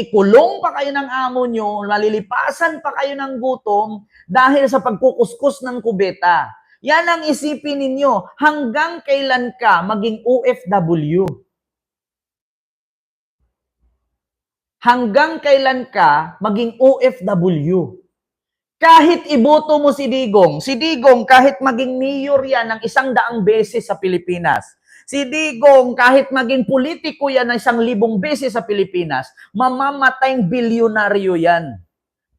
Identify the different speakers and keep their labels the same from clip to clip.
Speaker 1: Ikulong pa kayo ng amo nyo, malilipasan pa kayo ng gutom dahil sa pagkukuskus ng kubeta. Yan ang isipin ninyo, hanggang kailan ka maging OFW? Hanggang kailan ka maging OFW? Kahit iboto mo si Digong kahit maging mayor yan ng 100 beses sa Pilipinas, si Digong kahit maging politiko yan ng 1,000 beses sa Pilipinas, mamamatayang bilyonaryo yan.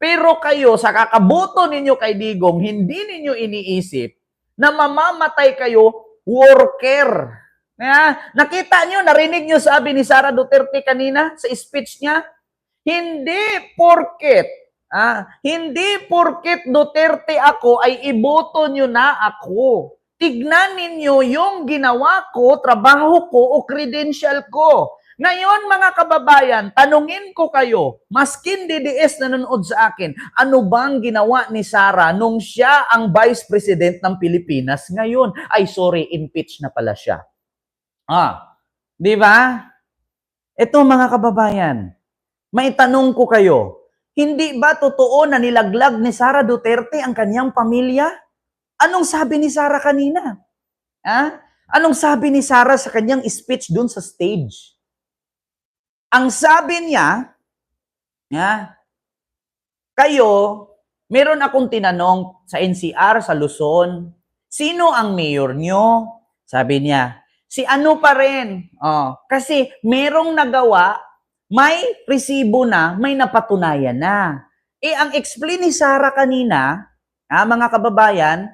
Speaker 1: Pero kayo, sa kakaboto ninyo kay Digong, hindi ninyo iniisip na mamamatay kayo worker. Nakita nyo, narinig nyo sabi ni Sara Duterte kanina sa speech niya? Hindi porket Duterte ako ay iboto nyo na ako. Tignan ninyo yung ginawa ko, trabaho ko o credential ko. Ngayon mga kababayan, tanungin ko kayo, maskin DDS na nanonood sa akin, ano bang ginawa ni Sara nung siya ang Vice President ng Pilipinas ngayon? Ay sorry, impeach na pala siya. Di ba? Ito mga kababayan, may tanong ko kayo, hindi ba totoo na nilaglag ni Sara Duterte ang kanyang pamilya? Anong sabi ni Sara kanina? Anong sabi ni Sara sa kanyang speech dun sa stage? Ang sabi niya, kayo, meron akong tinanong sa NCR sa Luzon, sino ang mayor nyo? Sabi niya, si ano pa rin. Kasi merong nagawa, may resibo na, may napatunayan na. Ang explain ni Sara kanina, mga kababayan,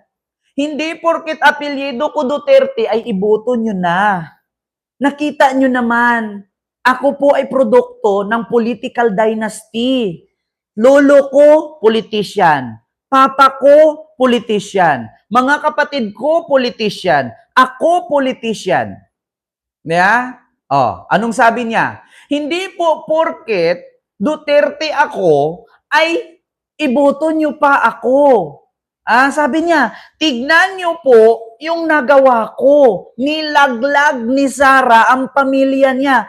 Speaker 1: hindi porket apelyido ko Duterte ay iboto nyo na. Nakita nyo naman, ako po ay produkto ng political dynasty. Lolo ko, politician. Papa ko, politician. Mga kapatid ko, politician. Ako, politician. Anong sabi niya? Hindi po porket Duterte ako, ay iboto nyo pa ako. Sabi niya, tignan nyo po yung nagawa ko. Nilaglag ni Sara ang pamilya niya.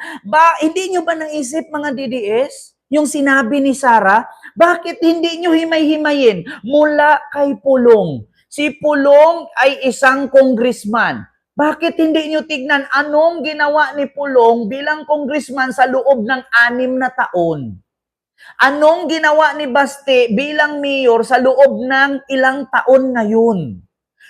Speaker 1: Hindi nyo ba naisip mga DDS? Yung sinabi ni Sara, bakit hindi nyo himay-himayin mula kay Pulong? Si Pulong ay isang congressman. Bakit hindi nyo tignan anong ginawa ni Pulong bilang congressman sa loob ng 6 na taon? Anong ginawa ni Baste bilang mayor sa loob ng ilang taon ngayon?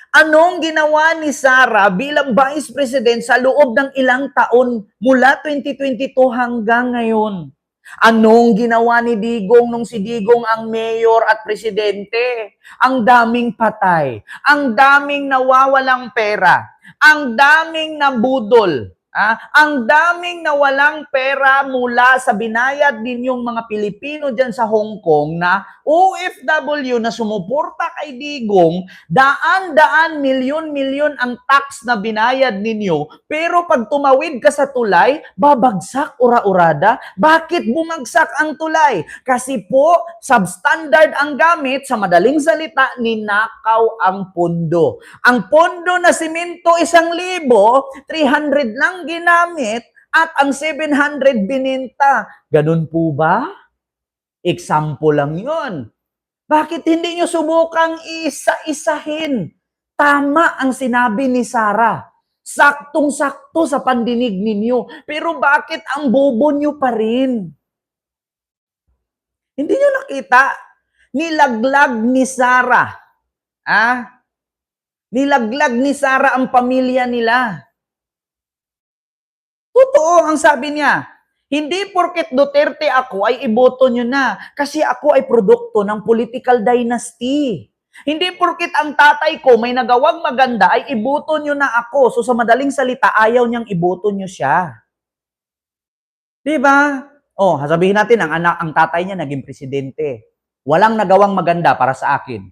Speaker 1: Anong ginawa ni Sara bilang Vice President sa loob ng ilang taon mula 2022 hanggang ngayon? Anong ginawa ni Digong nung si Digong ang mayor at presidente? Ang daming patay, ang daming nawawalang pera, ang daming nabudol, ang daming nawalang pera mula sa binayad ninyong mga Pilipino dyan sa Hong Kong na OFW na sumuporta kay Digong, daan-daan, milyon-milyon ang tax na binayad ninyo, pero pag tumawid ka sa tulay, babagsak ura-urada. Bakit bumagsak ang tulay? Kasi po, substandard ang gamit, sa madaling salita, ninakaw ang pondo. Ang pondo na simento 1,000, 300 lang ginamit at ang 700 bininta. Ganun po ba? Example lang yun. Bakit hindi nyo subukang isa-isahin? Tama ang sinabi ni Sara. Saktong-sakto sa pandinig ninyo. Pero bakit ang bobo nyo pa rin? Hindi nyo nakita? Nilaglag ni Sara. Nilaglag ni Sara ang pamilya nila. Totoo ang sabi niya. Hindi porket Duterte ako ay iboto nyo na kasi ako ay produkto ng political dynasty. Hindi porket ang tatay ko may nagawang maganda ay iboto nyo na ako. So sa madaling salita, ayaw niyang iboto nyo siya. Diba? Sabihin natin, ang tatay niya naging presidente. Walang nagawang maganda para sa akin.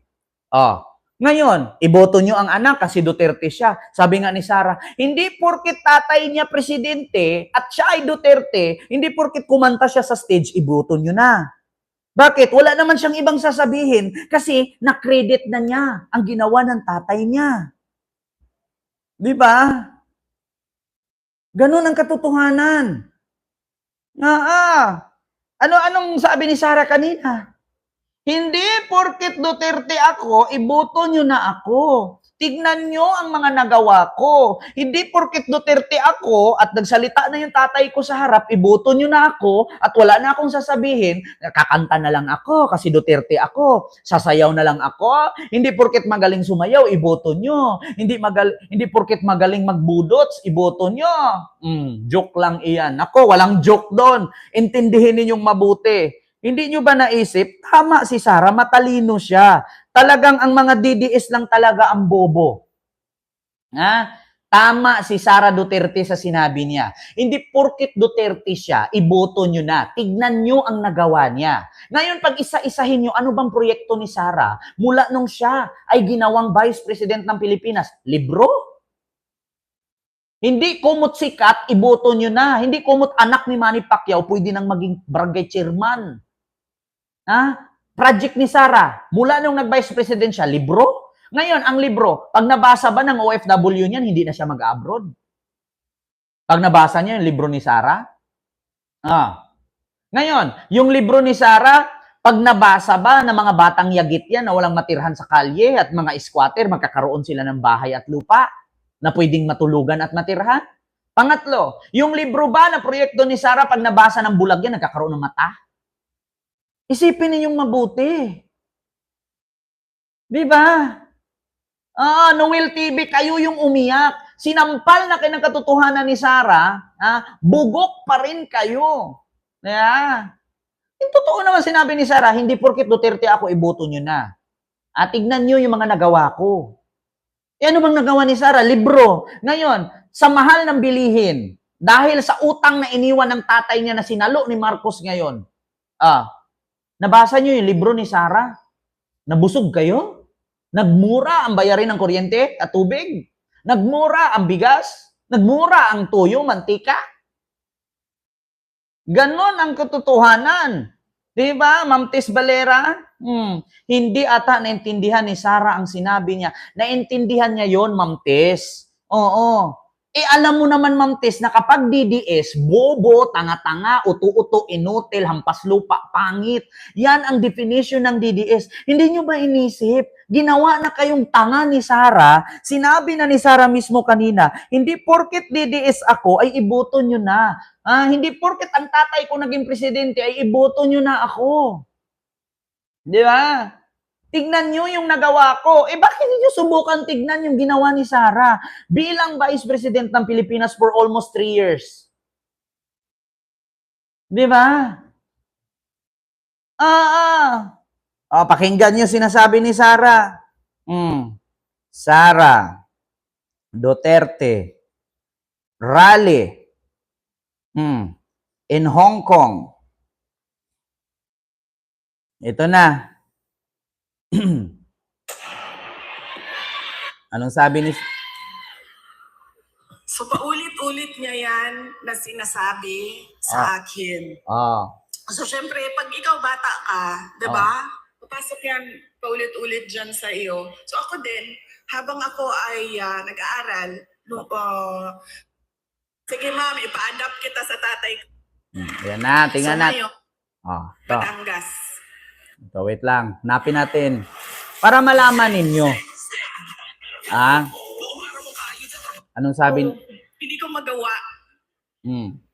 Speaker 1: Ngayon, iboto nyo ang anak kasi Duterte siya. Sabi nga ni Sara, hindi porket tatay niya presidente at siya ay Duterte, hindi porket kumanta siya sa stage, iboto nyo na. Bakit? Wala naman siyang ibang sasabihin kasi na-credit na niya ang ginawa ng tatay niya. Di ba? Ganun ang katotohanan. Anong sabi ni Sara kanina? Hindi porket Duterte ako, iboto nyo na ako. Tignan nyo ang mga nagawa ko. Hindi porket Duterte ako at nagsalita na yung tatay ko sa harap, iboto nyo na ako at wala na akong sasabihin, kakanta na lang ako kasi Duterte ako. Sasayaw na lang ako. Hindi porket magaling sumayaw, iboto nyo. Hindi porket magaling magbudots, iboto nyo. Joke lang iyan. Ako, walang joke doon. Intindihin ninyong mabuti. Hindi nyo ba naisip? Tama si Sara, matalino siya. Talagang ang mga DDS lang talaga ang bobo. Ha? Tama si Sara Duterte sa sinabi niya. Hindi porkit Duterte siya, iboto nyo na. Tignan nyo ang nagawa niya. Ngayon, pag isa-isahin nyo, ano bang proyekto ni Sara? Mula nung siya ay ginawang Vice President ng Pilipinas, libro? Hindi kumot sikat, iboto nyo na. Hindi kumot anak ni Manny Pacquiao, pwede nang maging barangay chairman. Ha? Project ni Sara, mula nung nag-vice president siya, libro? Ngayon, ang libro, pag nabasa ba ng OFW niyan, hindi na siya mag-abroad? Pag nabasa niya yung libro ni Sara? Ngayon, yung libro ni Sara, pag nabasa ba ng mga batang yagit yan na walang matirhan sa kalye at mga squatter, magkakaroon sila ng bahay at lupa na pwedeng matulugan at matirhan? Pangatlo, yung libro ba na proyekto ni Sara, pag nabasa ng bulag yan, nagkakaroon ng mata? Isipin ninyong mabuti. Di ba? Noel TV, kayo yung umiyak. Sinampal na kinakatotohanan ni Sara, bugok pa rin kayo. Yeah. Yung totoo naman sinabi ni Sara, hindi porket Duterte ako, iboto nyo na. At tignan nyo yung mga nagawa ko. Ano bang nagawa ni Sara? Libro. Ngayon, sa mahal ng bilihin, dahil sa utang na iniwan ng tatay niya na sinalo ni Marcos ngayon, nabasa nyo yung libro ni Sara? Nabusog kayo? Nagmura ang bayarin ng kuryente at tubig? Nagmura ang bigas? Nagmura ang tuyo, mantika? Ganon ang katotohanan. Di ba, Ma'am Tis Valera? Hindi ata naintindihan ni Sara ang sinabi niya. Naintindihan niya yon, Ma'am Tis. Oo. Alam mo naman, Ma'am Tis, na kapag DDS, bobo, tanga-tanga, uto-uto, inutil, hampas lupa, pangit. Yan ang definition ng DDS. Hindi nyo ba inisip? Ginawa na kayong tanga ni Sara. Sinabi na ni Sara mismo kanina, hindi porket DDS ako, ay iboto nyo na. Hindi porket ang tatay ko naging presidente, ay iboto nyo na ako. Di ba? Tignan nyo yung nagawa ko. Bakit niyo subukan tignan yung ginawa ni Sara bilang Vice President ng Pilipinas for almost 3 years? Di ba? Pakinggan nyo sinasabi ni Sara. Sara Duterte rally in Hong Kong. Ito na. Anong sabi ni...
Speaker 2: So, paulit-ulit niya yan na sinasabi sa akin. So, syempre, pag ikaw bata ka, di ba? Papasok yan paulit-ulit dyan sa iyo. So, ako din, habang ako ay nag-aaral, sige ma'am, ipa-adapt kita sa tatay ko.
Speaker 1: Yan na, tingnan natin.
Speaker 2: Batangas.
Speaker 1: Ito, wait lang. Hanapin natin. Para malaman ninyo. Anong sabi?
Speaker 2: Hindi ko magawa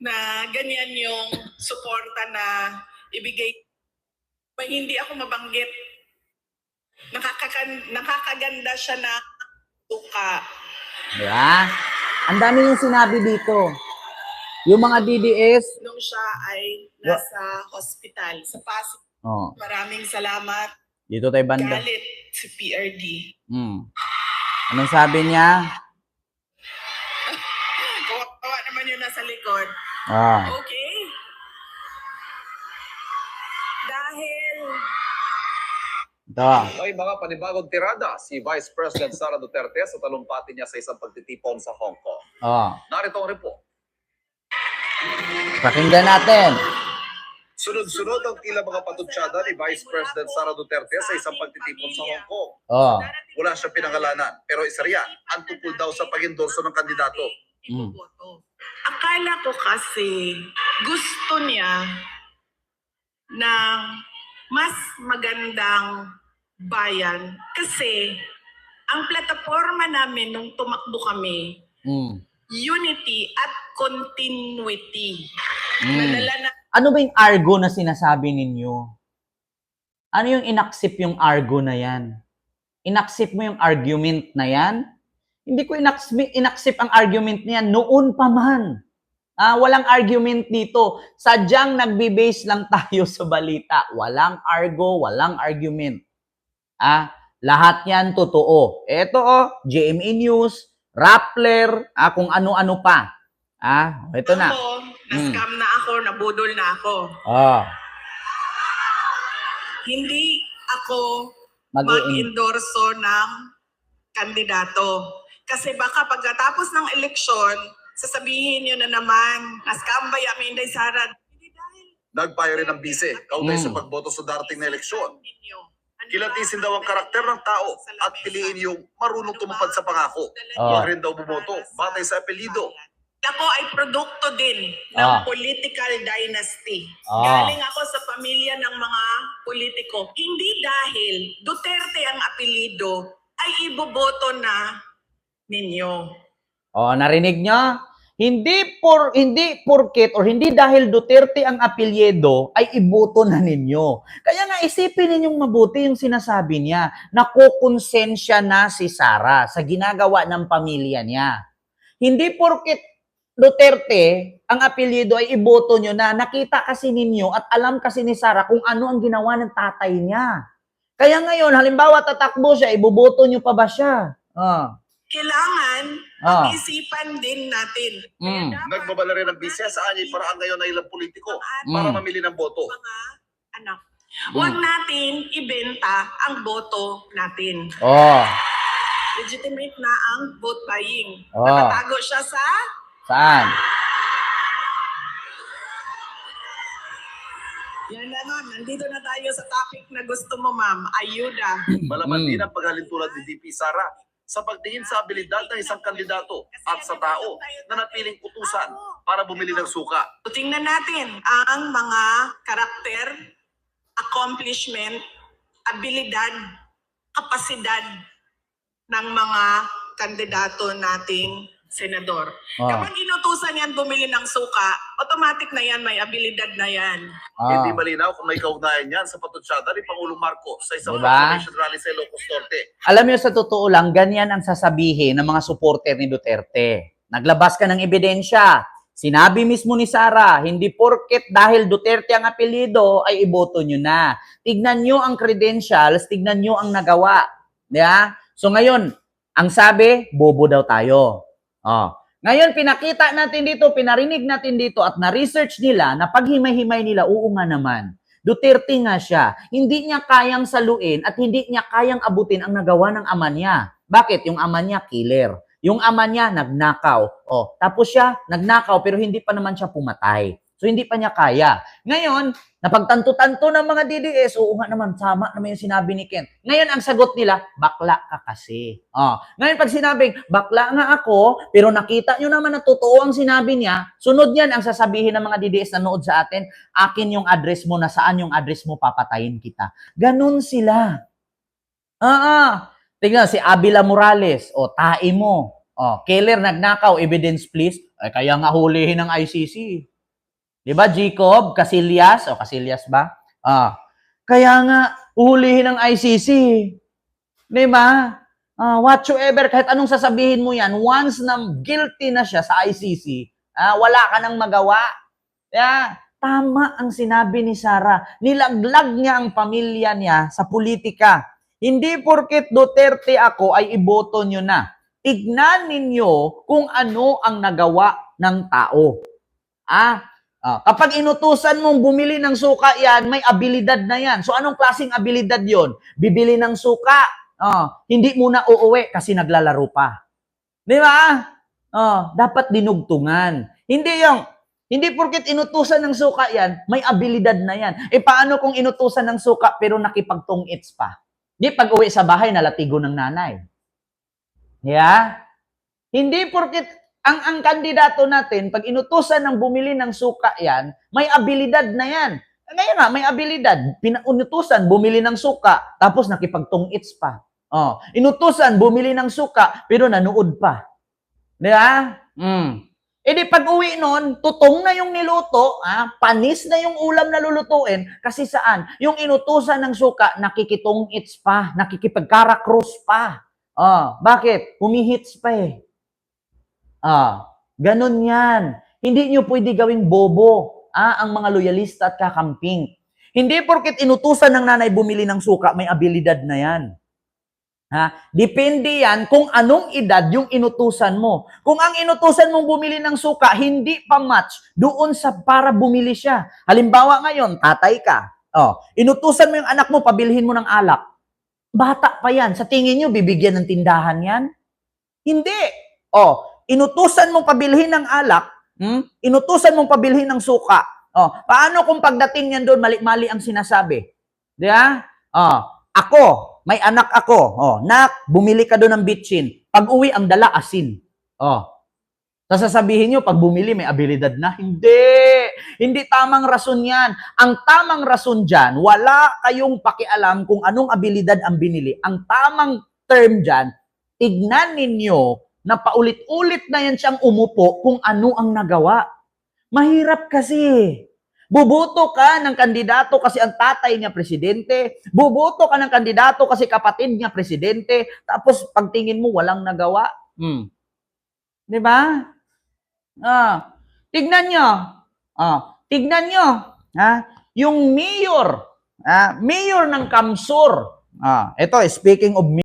Speaker 2: na ganyan yung suporta na ibigay. Hindi ako mabanggit. Nakakaganda siya na tuka.
Speaker 1: Diba? Ang dami yung sinabi dito. Yung mga DDS.
Speaker 2: Nung siya ay nasa hospital sa Pasig. Maraming salamat.
Speaker 1: Dito tayo banda.
Speaker 2: Galit si PRD.
Speaker 1: Anong sabi niya?
Speaker 2: Kawa naman yun nasa likod. Okay. Dahil...
Speaker 1: Ito.
Speaker 3: May mga panibagong tirada si Vice President Sara Duterte sa talumpati niya sa isang pagtitipon sa Hong Kong. Narito ang report.
Speaker 1: Pakinggan natin.
Speaker 3: Sunod-sunod ang tila mga patutsada ni Vice President Sara Duterte sa isang pagtitipon sa Hong Kong. Wala siyang pinangalanan, pero isa riyan ang tungkol daw sa pag-endorso ng kandidato.
Speaker 2: Akala ko kasi gusto niya ng mas magandang bayan kasi ang plataforma namin nung tumakbo kami, unity at continuity. Nadala na
Speaker 1: Ano ba yung argo na sinasabi ninyo? Ano yung inaksip yung argo na yan? Inaksip mo yung argument na yan? Hindi ko inaksip ang argument na yan. Noon pa man. Walang argument dito. Sadyang nagbe-base lang tayo sa balita. Walang argo, walang argument. Lahat yan totoo. Ito GMA News, Rappler, kung ano-ano pa. Ito na.
Speaker 2: ako, na-scam na ako, nabudol na ako. Hindi ako mag-endorso ng kandidato. Kasi baka pagkatapos ng eleksyon, sasabihin nyo na naman, na-scam ba yung Inday Sara? Hindi dahil
Speaker 3: Nagpayo rin ng bise, kaugnay sa pagboto sa darating na eleksyon. Kilatisin daw ang karakter ng tao at piliin yung marunong tumupad sa pangako. Huwag rin daw bumoto batay sa apelyido.
Speaker 2: Ako ay produkto din ng political dynasty. Galing ako sa pamilya ng mga politiko. Hindi dahil Duterte ang apelido ay iboboto na ninyo.
Speaker 1: Narinig nyo? Hindi porket or hindi dahil Duterte ang apelyido ay iboto na ninyo. Kaya nga isipin ninyong mabuti yung sinasabi niya. Nakukonsensya na si Sara sa ginagawa ng pamilya niya. Hindi porket Duterte ang apelyido ay iboto nyo na. Nakita kasi ninyo at alam kasi ni Sara kung ano ang ginawa ng tatay niya. Kaya ngayon, halimbawa tatakbo siya, iboboto nyo pa ba siya?
Speaker 2: Kailangan pag-isipan din natin.
Speaker 3: Nagbabala rin ng bise sa anyay paraan ngayon na ilang politiko para mamili ng boto.
Speaker 2: Mga anak, huwag natin ibenta ang boto natin. Legitimate na ang vote buying. Nakatago siya sa...
Speaker 1: Saan?
Speaker 2: Yan na nun. Nandito na tayo sa topic na gusto mo, ma'am. Ayuda.
Speaker 3: Malaman din ang paghalintulad ni DP Sara sa pagtingin sa abilidad ng isang kandidato at sa tao na napiling utusan para bumili ng suka.
Speaker 2: So, tingnan natin ang mga karakter, accomplishment, abilidad, kapasidad ng mga kandidato nating senador. Kapag inutusan yan bumili ng suka, automatic na yan, may abilidad na yan.
Speaker 3: Hindi malinaw kung may kaugnayan yan sa patutsada ni Pangulong Marcos sa isang
Speaker 1: Diba?
Speaker 3: confirmation rally sa Ilocos Norte.
Speaker 1: Alam niyo, sa totoo lang, ganyan ang sasabihin ng mga supporter ni Duterte. Naglabas ka ng ebidensya. Sinabi mismo ni Sara, hindi porket dahil Duterte ang apelyido ay iboto nyo na. Tignan nyo ang credentials, tignan nyo ang nagawa. Yeah? So ngayon, ang sabi, bobo daw tayo. Ngayon, pinakita natin dito, pinarinig natin dito at na-research nila na paghimay-himay nila, oo nga naman. Duterte nga siya. Hindi niya kayang saluin at hindi niya kayang abutin ang nagawa ng ama niya. Bakit? Yung ama niya, killer. Yung ama niya, nagnakaw. Tapos siya, nagnakaw pero hindi pa naman siya pumatay. So, hindi pa niya kaya. Ngayon, napagtanto-tanto ng mga DDS, oo nga naman, tama naman yung sinabi ni Ken. Ngayon, ang sagot nila, bakla ka kasi. Ngayon, pag sinabing, bakla nga ako, pero nakita nyo naman na totoo ang sinabi niya, sunod yan ang sasabihin ng mga DDS na nood sa atin, akin yung address mo, nasaan yung address mo, papatayin kita. Ganun sila. Tingnan, si Abila Morales, tae mo. Killer, nagnakaw, evidence please. Ay, kaya nga hulihin ng ICC. Diba, Jacob, Casillas, Casillas ba? Kaya nga, uhulihin ng ICC. Diba? Whatsoever, kahit anong sasabihin mo yan, once na guilty na siya sa ICC, wala ka nang magawa. Tama ang sinabi ni Sara. Nilaglag niya ang pamilya niya sa politika. Hindi porket Duterte ako ay iboto nyo na. Tignan ninyo kung ano ang nagawa ng tao. Kapag inutusan mong bumili ng suka yan, may abilidad na yan. So anong klaseng abilidad yon? Bibili ng suka, hindi muna uuwi kasi naglalaro pa. Di ba? Dapat dinugtungan. Hindi porket inutusan ng suka yan, may abilidad na yan. Paano kung inutusan ng suka pero nakipagtungits pa? Di pag uwi sa bahay, nalatigo ng nanay. Yeah? Hindi porket ang kandidato natin, pag inutusan ng bumili ng suka yan, may abilidad na yan. Ngayon nga, may abilidad. Inutusan, bumili ng suka, tapos nakipagtungits pa. Oh, inutusan, bumili ng suka, pero nanood pa. Di ba? E di pag uwi nun, tutong na yung niluto, panis na yung ulam na lulutuin, kasi saan? Yung inutusan ng suka, nakikitungits pa, nakikipagkarakrus pa. Bakit? Humihits pa eh. Ganun yan. Hindi nyo pwede gawing bobo ang mga loyalista at kakamping. Hindi porket inutusan ng nanay bumili ng suka, may abilidad na yan. Depende yan kung anong edad yung inutusan mo. Kung ang inutusan mong bumili ng suka, hindi pa match doon sa para bumili siya. Halimbawa ngayon, tatay ka. Inutusan mo yung anak mo, pabilhin mo ng alak. Bata pa yan. Sa tingin nyo, bibigyan ng tindahan yan? Hindi. Inutusan mong pabilhin ng alak, inutusan mong pabilhin ng suka. Paano kung pagdating yan doon, mali-mali ang sinasabi? Di ba? Ako, may anak ako. Nak, bumili ka doon ng bitchin. Pag uwi, ang dala, asin. Sasabihin nyo, pag bumili, may abilidad na. Hindi. Hindi tamang rason yan. Ang tamang rason dyan, wala kayong pakialam kung anong abilidad ang binili. Ang tamang term dyan, tignan ninyo na paulit-ulit na yan siyang umupo kung ano ang nagawa. Mahirap kasi. Buboto ka ng kandidato kasi ang tatay niya presidente. Buboto ka ng kandidato kasi kapatid niya presidente. Tapos pagtingin mo, walang nagawa. Di ba? Tignan nyo. Tignan nyo. Yung mayor ng Kamsur. Ito, speaking of